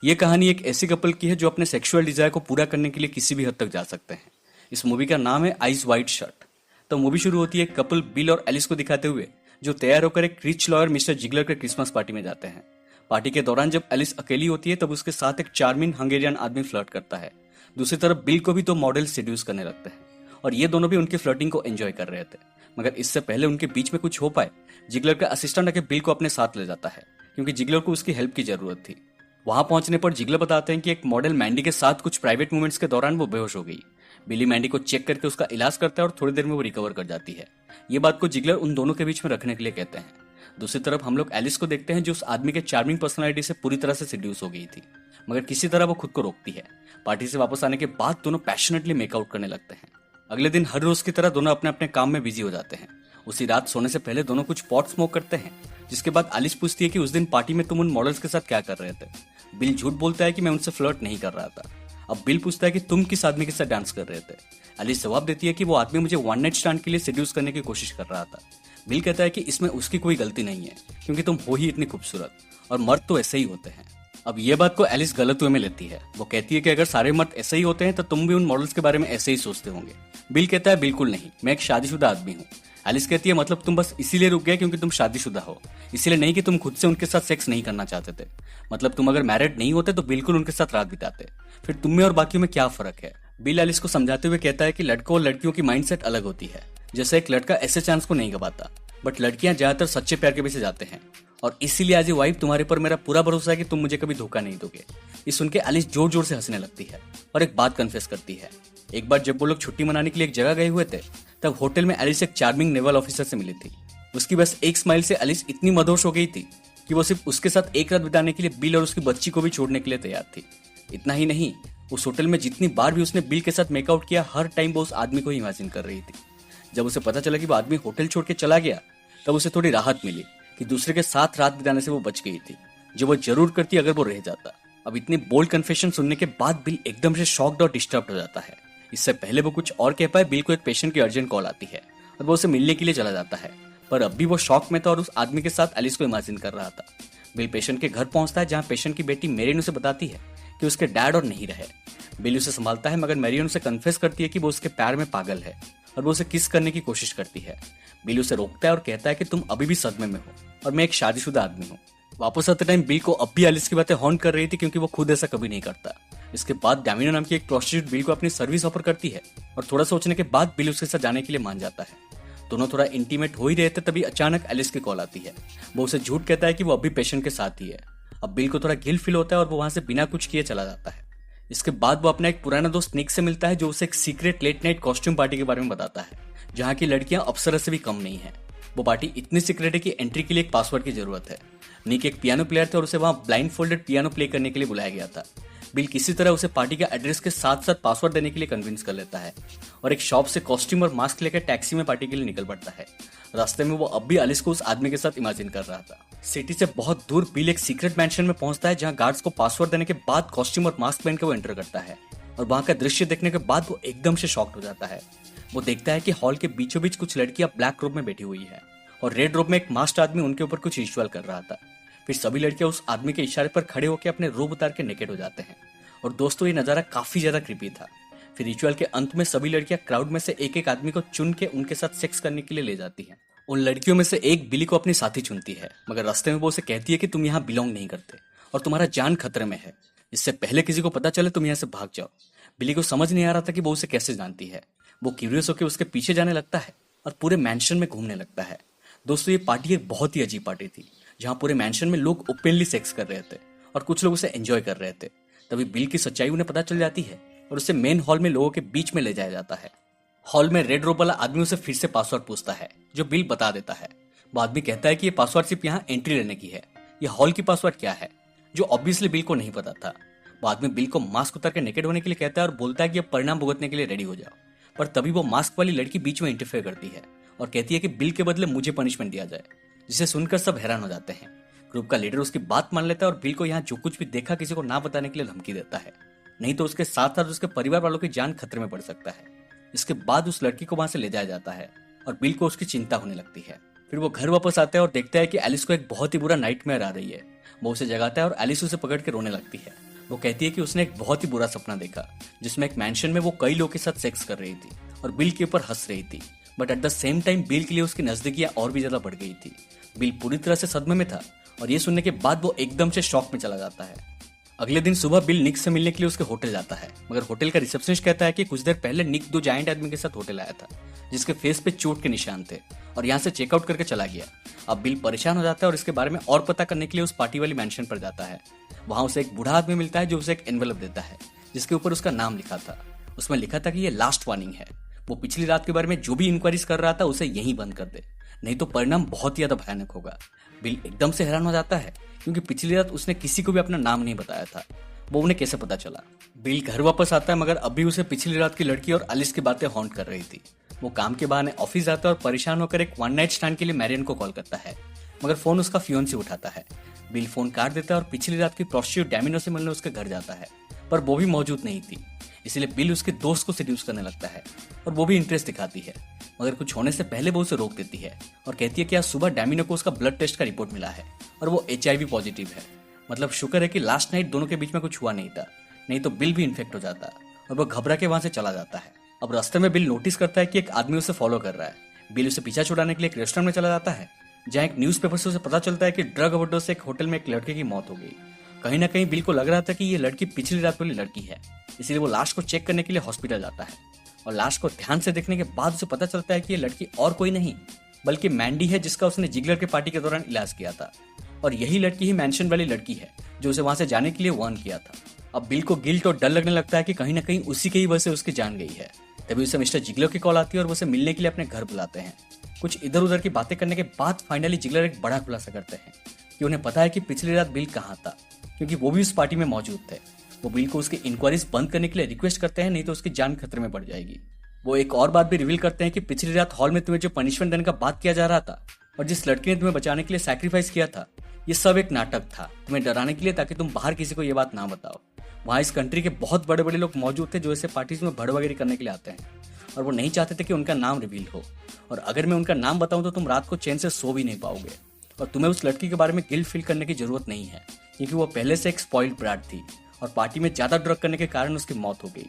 ये कहानी एक ऐसे कपल की है जो अपने सेक्सुअल डिजायर को पूरा करने के लिए किसी भी हद तक जा सकते हैं। इस मूवी का नाम है आइज वाइट शर्ट। तो मूवी शुरू होती है एक कपल बिल और एलिस को दिखाते हुए जो तैयार होकर एक रिच लॉयर मिस्टर जिगलर के क्रिसमस पार्टी में जाते हैं। पार्टी के दौरान जब एलिस अकेली होती है तब उसके साथ एक चार्मिंग हंगेरियन आदमी फ्लर्ट करता है। दूसरी तरफ बिल को भी दो मॉडल सेड्यूस करने लगते हैं और ये दोनों भी उनकी फ्लर्टिंग को एंजॉय कर रहे थे। मगर इससे पहले उनके बीच में कुछ हो पाए, जिगलर का असिस्टेंट आके बिल को अपने साथ ले जाता है क्योंकि जिगलर को उसकी हेल्प की जरूरत थी। वहां पहुंचने पर जिगलर बताते हैं कि एक मॉडल मैंडी के साथ कुछ प्राइवेट मूवमेंट्स के दौरान वो बेहोश हो गई। बिली मैंडी को चेक करके उसका इलाज करता है और थोड़ी देर में वो रिकवर कर जाती है। ये बात को जिगलर उन दोनों के बीच में रखने के लिए कहते हैं। दूसरी तरफ हम लोग एलिस को देखते हैं जो उस आदमी के चार्मिंग पर्सनालिटी से पूरी तरह से सिड्यूस हो गई थी, मगर किसी तरह वो खुद को रोकती है। पार्टी से वापस आने के बाद दोनों पैशनेटली मेकआउट करने लगते हैं। अगले दिन हर रोज की तरह दोनों अपने अपने काम में बिजी हो जाते हैं। उसी रात सोने से पहले दोनों कुछ पॉट स्मोक करते हैं, जिसके बाद एलिस पूछती है कि उस दिन पार्टी में तुम उन मॉडल्स के साथ क्या कर रहे थे। बिल झूठ बोलता है कि मैं उनसे फ्लर्ट नहीं कर रहा था। अब बिल पूछता है कि तुम किस आदमी के साथ डांस कर रहे थे। एलिस जवाब देती है कि वो आदमी मुझे वन नाइट स्टैंड के लिए सेड्यूस करने की कोशिश कर रहा था। बिल कहता है कि इसमें उसकी कोई गलती नहीं है क्योंकि तुम हो ही इतनी खूबसूरत और मर्द तो ऐसे ही होते हैं। अब ये बात को एलिस गलत वे में लेती है। वो कहती है कि अगर सारे मर्द ऐसे ही होते हैं तो तुम भी उन मॉडल्स के बारे में ऐसे ही सोचते होंगे। बिल कहता है बिल्कुल नहीं, मैं एक शादीशुदा आदमी हूँ। एलिस कहती है मतलब तुम बस इसीलिए रुक गए क्योंकि तुम शादीशुदा हो, इसीलिए नहीं कि तुम खुद से उनके साथ सेक्स नहीं करना चाहते थे। मतलब तुम अगर मैरिड नहीं होते तो बिल्कुल उनके साथ रात बिताते। फिर तुम में और बाकियों में क्या फर्क है। बिल एलिस को समझाते हुए कहता है कि लड़कों और लड़कियों की माइंडसेट अलग होती है। जैसे एक लड़का ऐसे चांस को नहीं गवाता, बट लड़कियां ज्यादातर सच्चे प्यार के पीछे जाते हैं और इसीलिए आज ये वाइफ तुम्हारे पर मेरा पूरा भरोसा है कि तुम मुझे कभी धोखा नहीं दोगे। ये सुन के एलिस जोर जोर से हंसने लगती है और एक बात कन्फेस करती है। एक बार जब वो लोग छुट्टी मनाने के लिए एक जगह गए हुए थे तब होटल में एलिस एक चार्मिंग नेवल ऑफिसर से मिली थी। उसकी बस एक स्माइल से एलिस इतनी मदहोश हो गई थी कि वो सिर्फ उसके साथ एक रात बिताने के लिए बिल और उसकी बच्ची को भी छोड़ने के लिए तैयार थी। इतना ही नहीं, उस होटल में जितनी बार भी उसने बिल के साथ मेकआउट किया हर टाइम वो उस आदमी को ही इमेजिन कर रही थी। जब उसे पता चला कि वो आदमी होटल छोड़ के चला गया तब उसे थोड़ी राहत मिली कि दूसरे के साथ रात बिताने से वो बच गई थी, जो वो जरूर करती अगर वो रह जाता। अब इतनी बोल्ड कन्फेशन सुनने के बाद बिल एकदम से शॉक्ड और डिस्टर्ब हो जाता है। इससे पहले वो कुछ और कह पाए, बिल को एक पेशेंट की अर्जेंट कॉल आती है और वो उसे मिलने के लिए चला जाता है। पर अब भी वो शॉक में था और उस आदमी के साथ एलिस को इमेजिन कर रहा था। बिल पेशेंट के घर पहुंचता है जहां पेशेंट की बेटी मेरियन उसे बताती है कि उसके डैड और नहीं रहे। बिल उसे संभालता है मगर मेरियन उसे कन्फेस करती है कि वो उसके प्यार में पागल है और वो उसे किस करने की कोशिश करती है। बिल उसे रोकता है और कहता है कि तुम अभी भी सदमे में हो और मैं एक शादीशुदा आदमी हूँ। वापस आते टाइम बिल को अब भी एलिस की बातें हॉन्ट कर रही थी क्योंकि वो खुद ऐसा कभी नहीं करता। इसके बाद डैमिनो नाम की एक प्रोस्टिट्यूट बिल को अपनी सर्विस ऑफर करती है और थोड़ा सोचने के बाद बिल उसके साथ जाने के लिए मान जाता है। दोनों थोड़ा इंटीमेट हो ही रहे थे तभी अचानक एलिस की कॉल आती है। वो उसे झूठ कहता है कि वो अभी पेशेंट के साथ ही है। अब बिल को थोड़ा गिल्ट फील होता है और वो वहां से बिना कुछ किए चला जाता है। इसके बाद वो अपना एक पुराना दोस्त निक से मिलता है जो उसे एक secret late night costume party के बारे में बताता है जहाँ की लड़कियां अप्सरा से भी कम नहीं है। वो पार्टी इतनी सीक्रेट है कि एंट्री के लिए एक पासवर्ड की जरूरत है। निक एक पियानो प्लेयर थे और उसे वहां ब्लाइंड फोल्डेड पियानो प्ले करने के लिए बुलाया गया था। बिल किसी तरह उसे पार्टी का एड्रेस के साथ साथ पासवर्ड देने के लिए कन्विंस कर लेता है और एक शॉप से कॉस्ट्यूम और मास्क लेकर टैक्सी में पार्टी के लिए निकल पड़ता है। रास्ते में वो अब भी एलिस को उस आदमी के साथ इमेजिन कर रहा था। सिटी से बहुत दूर बिल एक सीक्रेट मैंशन में पहुंचता है जहां गार्ड्स को पासवर्ड देने के बाद कॉस्ट्यूम और मास्क पहन के वो एंटर करता है और वहां का दृश्य देखने के बाद वो एकदम से शॉक्ड हो जाता है। वो देखता है कि हॉल के बीचों बीच कुछ लड़कियां ब्लैक रोब में बैठी हुई है और रेड रोब में एक मास्क्ड आदमी उनके ऊपर कुछ रिचुअल कर रहा था। फिर सभी लड़कियां उस आदमी के इशारे पर खड़े होकर अपने रोब उतार के नेकेड हो जाते हैं और दोस्तों ये नजारा काफी ज्यादा क्रीपी था। फिर रिचुअल के अंत में सभी लड़कियां क्राउड में से एक एक आदमी को चुन के उनके साथ सेक्स करने के लिए ले जाती हैं। उन लड़कियों में से एक बिली को अपनी साथी चुनती है मगर रास्ते में वो उसे कहती है कि तुम यहाँ बिलोंग नहीं करते और तुम्हारा जान खतरे में है। इससे पहले किसी को पता चले तुम यहाँ से भाग जाओ। बिली को समझ नहीं आ रहा था कि वो उसे कैसे जानती है। वो क्यूरियस होकर उसके पीछे जाने लगता है और पूरे मैंशन में घूमने लगता है। दोस्तों ये पार्टी एक बहुत ही अजीब पार्टी थी जहाँ पूरे मैंशन में लोग ओपनली सेक्स कर रहे थे और कुछ लोग उसे एंजॉय कर रहे थे। तभी बिल की सच्चाई उन्हें पता चल जाती है और उसे मेन हॉल में लोगों के बीच में ले जाया जाता है। हॉल में रेड रोब वाला आदमी उसे फिर से पासवर्ड पूछता है जो बिल बता देता है। वो आदमी कहता है कि ये पासवर्ड सिर्फ यहाँ एंट्री लेने की है, ये हॉल की पासवर्ड क्या है, जो ऑब्वियसली बिल को नहीं पता था। वो आदमी बिल को मास्क उतार के नेकेड होने के लिए कहता है और बोलता है कि अब परिणाम भुगतने के लिए रेडी हो जाओ। पर तभी वो मास्क वाली लड़की बीच में इंटरफेयर करती है और कहती है कि बिल के बदले मुझे पनिशमेंट दिया जाए, जिसे सुनकर सब हैरान हो जाते हैं। ग्रुप का लीडर उसकी बात मान लेता है और बिल को यहाँ जो कुछ भी देखा किसी को ना बताने के लिए धमकी देता है, नहीं तो उसके साथ साथ उसके परिवार वालों की जान खतरे में पड़ सकता है। इसके बाद उस लड़की को वहां से ले जाया जाता है और बिल को उसकी चिंता होने लगती है। फिर वो घर वापस आता है और देखता है कि एलिस को एक बहुत ही बुरा नाइटमेयर आ रही है। वो उसे जगाता है और एलिस उसे पकड़ के रोने लगती है। वो कहती है कि उसने एक बहुत ही बुरा सपना देखा जिसमें एक मैंशन में वो कई लोगों के साथ सेक्स कर रही थी और बिल के ऊपर हंस रही थी, but at the same time bill के लिए उसकी नजदीकियां और भी ज्यादा बढ़ गई थी। बिल पूरी तरह से सदमे में था और ये सुनने के बाद वो एकदम से शॉक में चला जाता है। अगले दिन सुबह बिल निक से मिलने के लिए उसके होटल जाता है, मगर होटल का रिसेप्शनिस्ट कहता है कि कुछ देर पहले निक 2 जायंट आदमी के साथ होटल आया था जिसके फेस पे चोट के निशान थे और यहाँ से चेकआउट करके चला गया। अब बिल परेशान हो जाता है और इसके बारे में और पता करने के लिए उस पार्टी वाली मैंशन पर जाता है। वहां उसे एक बूढ़ा आदमी मिलता है जो उसे एक एनवेलप देता है जिसके ऊपर उसका नाम लिखा था। उसमें लिखा था कि ये लास्ट वार्निंग है, वो पिछली रात के बारे में जो भी इंक्वायरीज कर रहा था उसे यहीं बंद कर दे, नहीं तो परिणाम बहुत ही ज्यादा भयानक होगा। बिल एकदम से हैरान हो जाता है क्योंकि पिछली रात उसने किसी को भी अपना नाम नहीं बताया था। वो उन्हें कैसे पता चला? बिल घर वापस आता है मगर अभी उसे पिछली रात की लड़की और एलिस की बातें हॉन्ट कर रही थी। वो काम के बहाने ऑफिस जाता है और परेशान होकर एक वन नाइट स्टैंड के लिए मैरियन को कॉल करता है, मगर फोन उसका फियोन्सी उठाता है। बिल फोन काट देता है और पिछली रात की प्रोस्टिट्यूट डैमिनो से मिलने उसके घर जाता है, पर वो भी मौजूद नहीं थी। इसलिए बिल उसके दोस्त को सेड्यूस करने लगता है और वो भी इंटरेस्ट दिखाती है, मगर कुछ होने से पहले वो उसे रोक देती है और कहती है कि आज सुबह डैमिनो को उसका ब्लड टेस्ट का रिपोर्ट मिला है और वो HIV पॉजिटिव है। मतलब शुक्र है कि लास्ट नाइट दोनों के बीच में कुछ हुआ नहीं था, नहीं तो बिल भी इन्फेक्ट हो जाता और वो घबरा के वहां से चला जाता है। अब रास्ते में बिल नोटिस करता है कि एक आदमी उसे फॉलो कर रहा है। बिल उसे पीछा छुड़ाने के लिए एक रेस्टोरेंट में चला जाता है जहाँ एक न्यूज़पेपर से उसे पता चलता है कि ड्रग ओवरडोज से एक होटल में एक लड़के की मौत हो गई। कहीं ना कहीं बिल को लग रहा था कि ये लड़की पिछली रात वाली लड़की है, इसलिए वो लाश को चेक करने के लिए हॉस्पिटल जाता है और लाश को ध्यान से देखने के बाद उसे पता चलता है कि ये लड़की और कोई नहीं बल्कि मैंडी है जिसका उसने जिगलर के पार्टी के दौरान इलाज किया था। और यही लड़की ही मैंशन वाली लड़की है जो उसे वहां से जाने के लिए वार्न किया था। अब बिल को गिल्ट और डर लगने लगता है कि कहीं ना कहीं उसी की ही वजह से उसकी जान गई है। तभी उसे मिस्टर जिगलर की कॉल आती है और वो उसे मिलने के लिए अपने घर बुलाते हैं। कुछ इधर उधर की बातें करने के बाद फाइनली जिगलर एक बड़ा खुलासा करते हैं कि उन्हें पता है कि पिछली रात बिल कहाँ था, क्योंकि वो भी उस पार्टी में मौजूद थे। वो बिल को उसकी इंक्वायरीज बंद करने के लिए रिक्वेस्ट करते हैं, नहीं तो उसकी जान खतरे में पड़ जाएगी। वो एक और बात भी रिवील करते हैं कि पिछली रात हॉल में तुम्हें जो पनिशमेंट देने का बात किया जा रहा था और जिस लड़की ने तुम्हें बचाने के लिए सैक्रिफाइस किया था, ये सब एक नाटक था तुम्हें डराने के लिए, ताकि तुम बाहर किसी को ये बात ना बताओ। वहाँ इस कंट्री के बहुत बड़े बड़े लोग मौजूद थे जो ऐसे पार्टीज में भड़वगिरी करने के लिए आते हैं और वो नहीं चाहते थे कि उनका नाम रिवील हो, और अगर मैं उनका नाम बताऊं तो तुम रात को चैन से सो भी नहीं पाओगे। और तुम्हें उस लड़की के बारे में गिल्ट फील करने की जरूरत नहीं है, क्योंकि वो पहले से एक स्पॉइल्ड ब्राट थी और पार्टी में ज्यादा ड्रग करने के कारण उसकी मौत हो गई।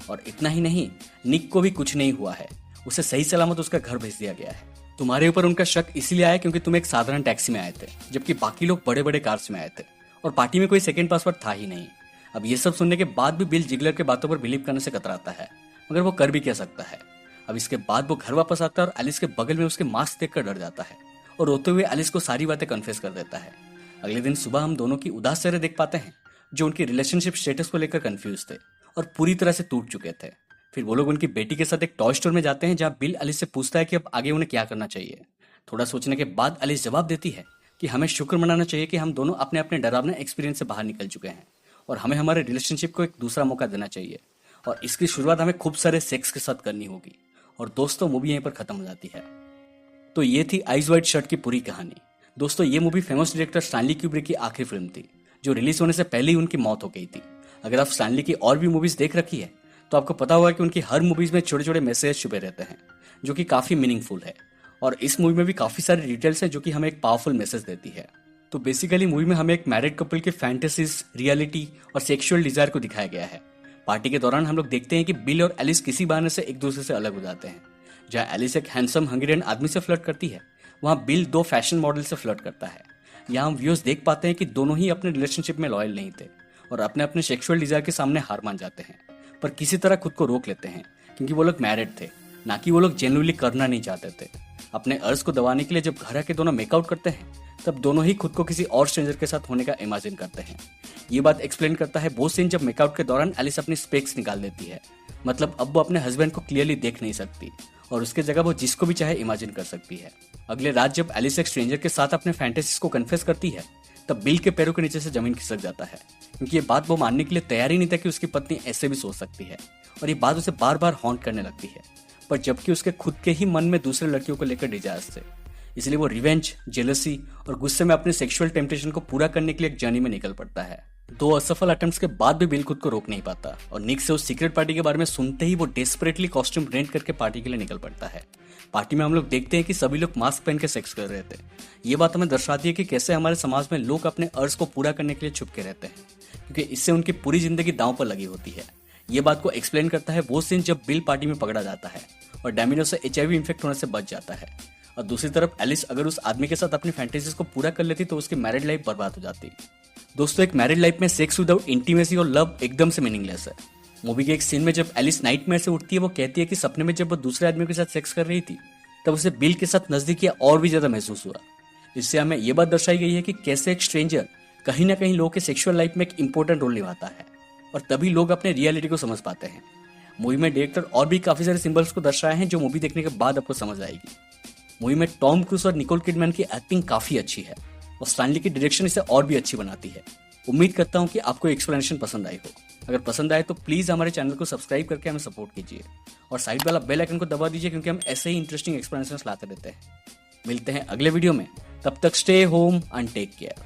और इतना ही नहीं, निक को भी कुछ नहीं हुआ है, उसे सही सलामत उसका घर भेज दिया गया है। तुम्हारे ऊपर उनका शक इसलिए आया क्योंकि तुम एक साधारण टैक्सी में आए थे, जबकि बाकी लोग बड़े बड़े कार्स में आए थे और पार्टी में कोई सेकंड पासवर्ड था ही नहीं। अब ये सब सुनने के बाद भी बिल जिगलर के बातों पर बिलीव करने से कतराता है, मगर वो कर भी क्या सकता है। अब इसके बाद वो घर वापस आता है और एलिस के बगल में उसके मास्क देखकर डर जाता है और रोते हुए एलिस को सारी बातें कन्फेस कर देता है। अगले दिन सुबह हम दोनों की उदास चेहरे देख पाते हैं जो उनकी रिलेशनशिप स्टेटस को लेकर कंफ्यूज थे और पूरी तरह से टूट चुके थे। फिर वो लोग उनकी बेटी के साथ एक टॉय स्टोर में जाते हैं जहाँ बिल एलिस से पूछता है कि अब आगे उन्हें क्या करना चाहिए। थोड़ा सोचने के बाद एलिस जवाब देती है कि हमें शुक्र मनाना चाहिए कि हम दोनों अपने अपने डरावने एक्सपीरियंस से बाहर निकल चुके हैं और हमें हमारे रिलेशनशिप को एक दूसरा मौका देना चाहिए, और इसकी शुरुआत हमें खूब सारे सेक्स के साथ करनी होगी। और दोस्तों, मूवी यहीं पर खत्म हो जाती है। तो ये थी आइज वाइट शर्ट की पूरी कहानी। दोस्तों, ये movie famous director Stanley Kubrick की आखिरी फिल्म थी जो रिलीज होने से पहले ही उनकी मौत हो गई थी। अगर आप स्टैनली की और भी मूवीज देख रखी है तो आपको पता होगा कि उनकी हर मूवीज में छोटे छोटे मैसेज छुपे रहते हैं जो कि काफी मीनिंगफुल है, और इस मूवी में भी काफी सारे डिटेल्स हैं जो कि हमें एक पावरफुल मैसेज देती है। तो बेसिकली मूवी में हमें एक मैरिड कपल के फैंटेसीज, रियलिटी और सेक्सुअल डिजायर को दिखाया गया है। पार्टी के दौरान हम लोग देखते हैं कि बिल और एलिस किसी बहाने से एक दूसरे से अलग हो जाते हैं। जहाँ एलिस एक हैंडसम हंगेरियन आदमी से फ्लर्ट करती है, वहाँ बिल 2 फैशन मॉडल से फ्लर्ट करता है। यहाँ हम व्यूअर्स देख पाते हैं कि दोनों ही अपने रिलेशनशिप में लॉयल नहीं थे और अपने अपने सेक्सुअल डिजायर के सामने हार मान जाते हैं, पर किसी तरह खुद को रोक लेते हैं क्योंकि वो लोग मैरिड थे, ना कि वो लोग जेन्युइनली करना नहीं चाहते थे। अपने अर्ज को दबाने के लिए जब घर आके दोनों मेकआउट करते हैं तब दोनों ही खुद को किसी और स्ट्रेंजर के साथ होने का इमेजिन करते हैं। ये बात एक्सप्लेन करता है वो सीन जब मेकआउट के दौरान एलिस अपनी स्पेक्स निकाल देती है। मतलब अब वो अपने हस्बैंड को क्लियरली देख नहीं सकती और उसके जगह वो जिसको भी चाहे इमेजिन कर सकती है। अगले रात जब एलिस एक स्ट्रेंजर के साथ अपने फैंटेसीज को कन्फेस करती है तब बिल के पैरों के नीचे से जमीन खिसक जाता है, क्योंकि ये बात वो मानने के लिए तैयार ही नहीं था कि उसकी पत्नी ऐसे भी सोच सकती है, और ये बात उसे बार बार हॉन्ट करने लगती है। पर जबकि उसके खुद के ही मन में दूसरे लड़कियों को लेकर डिजायर्स थे, इसलिए वो रिवेंज, जेलसी और गुस्से में अपने सेक्सुअल टेम्पटेशन को पूरा करने के लिए एक जर्नी में निकल पड़ता है। 2 असफल अटेम्प्ट्स के बाद भी बिल खुद को रोक नहीं पाता और निक से उस सीक्रेट पार्टी के बारे में सुनते ही वो डेस्परेटली कॉस्ट्यूम रेंट करके पार्टी के लिए निकल पड़ता है। पार्टी में हम लोग देखते हैं कि सभी लोग मास्क पहन के सेक्स कर रहे थे। ये बात हमें दर्शाती है कि कैसे हमारे समाज में लोग अपने अर्ज को पूरा करने के लिए छुपके रहते हैं, क्योंकि इससे उनकी पूरी जिंदगी दांव पर लगी होती है। ये बात को एक्सप्लेन करता है वो सीन जब बिल पार्टी में पकड़ा जाता है और डैमिनो से HIV इन्फेक्ट होने से बच जाता है। और दूसरी तरफ एलिस अगर उस आदमी के साथ अपनी फैंटेसीज को पूरा कर लेती तो उसकी मैरिड लाइफ बर्बाद हो जाती। दोस्तों, एक मैरिड लाइफ में सेक्स विदाउट इंटीमेसी और लव एकदम से मीनिंगलेस है। मूवी के एक सीन में जब एलिस नाइटमेयर से उठती है, वो कहती है कि सपने में जब वो दूसरे आदमी के साथ सेक्स कर रही थी तब उसे बिल के साथ नजदीकी और भी ज्यादा महसूस हुआ। इससे हमें यह बात दर्शाई गई है कि कैसे एक स्ट्रेंजर कहीं ना कहीं लोगों के सेक्सुअल लाइफ में एक इंपॉर्टेंट रोल निभाता है और तभी लोग अपने रियलिटी को समझ पाते हैं। मूवी में डायरेक्टर और भी काफी सारे सिंबल्स को दर्शाए हैं जो मूवी देखने के बाद आपको समझ आएगी। मूवी में टॉम क्रूज और निकोल किडमैन की एक्टिंग काफी अच्छी है और स्टैनली की डायरेक्शन इसे और भी अच्छी बनाती है। उम्मीद करता हूं कि आपको एक्सप्लेनेशन पसंद आई हो। अगर पसंद आए तो प्लीज हमारे चैनल को सब्सक्राइब करके हमें सपोर्ट कीजिए और साइड वाला बेल आइकन को दबा दीजिए, क्योंकि हम ऐसे ही इंटरेस्टिंग एक्सप्लेनेशन लाते रहते हैं। मिलते हैं अगले वीडियो में, तब तक stay home and take care.